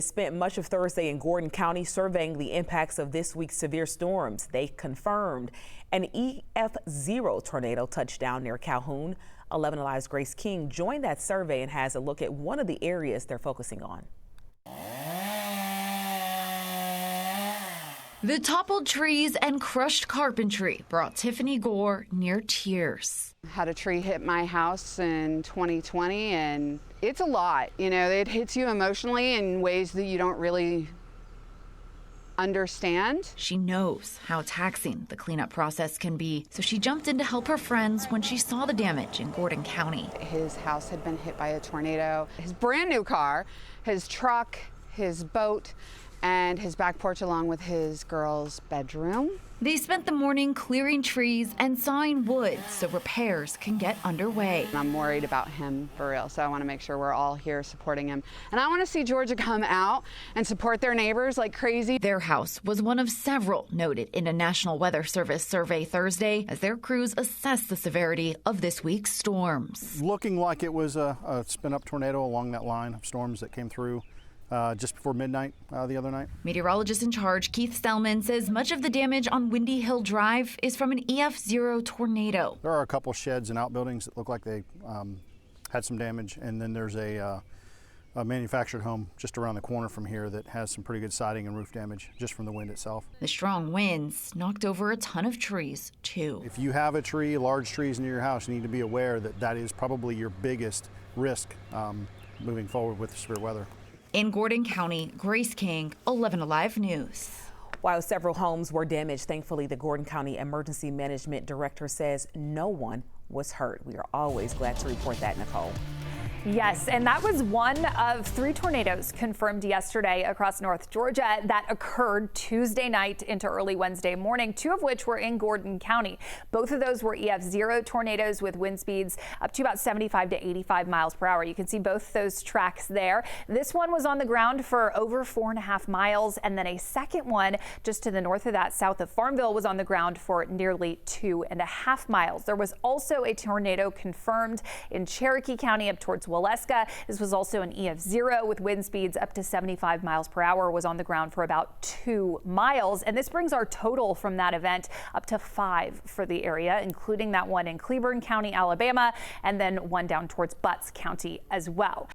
Spent much of Thursday in Gordon County surveying the impacts of this week's severe storms. They confirmed an EF-0 tornado touched down near Calhoun. 11 Alive's Grace King joined that survey and has a look at one of the areas they're focusing on. The toppled trees and crushed carpentry brought Tiffany Gore near tears. Had a tree hit my house in 2020, and it's a lot. You know, it hits you emotionally in ways that you don't really understand. She knows how taxing the cleanup process can be, so she jumped in to help her friends when she saw the damage in Gordon County. His house had been hit by a tornado. His brand new car, his truck, his boat, and his back porch along with his girl's bedroom. They spent the morning clearing trees and sawing wood so repairs can get underway. I'm worried about him for real, so I want to make sure we're all here supporting him. And I want to see Georgia come out and support their neighbors like crazy. Their house was one of several noted in a National Weather Service survey Thursday as their crews assessed the severity of this week's storms. Looking like it was a spin-up tornado along that line of storms that came through just before midnight the other night. Meteorologist in charge Keith Stellman says much of the damage on Windy Hill Drive is from an EF-0 tornado. There are a couple sheds and outbuildings that look like they had some damage, and then there's a manufactured home just around the corner from here that has some pretty good siding and roof damage just from the wind itself. The strong winds knocked over a ton of trees, too. If you have a tree, large trees near your house, you need to be aware that that is probably your biggest risk moving forward with severe weather. In Gordon County, Grace King, 11 Alive News. While several homes were damaged, thankfully the Gordon County Emergency Management Director says no one was hurt. We are always glad to report that, Nicole. Yes, and that was one of 3 tornadoes confirmed yesterday across North Georgia that occurred Tuesday night into early Wednesday morning, 2 of which were in Gordon County. Both of those were EF-0 tornadoes with wind speeds up to about 75 to 85 miles per hour. You can see both those tracks there. This one was on the ground for over 4.5 miles, and then a second one just to the north of that, south of Farmville, was on the ground for nearly 2.5 miles. There was also a tornado confirmed in Cherokee County up towards Waleska. This was also an EF-0 with wind speeds up to 75 miles per hour, was on the ground for about 2 miles. And this brings our total from that event up to 5 for the area, including that one in Cleburne County, Alabama, and then one down towards Butts County as well.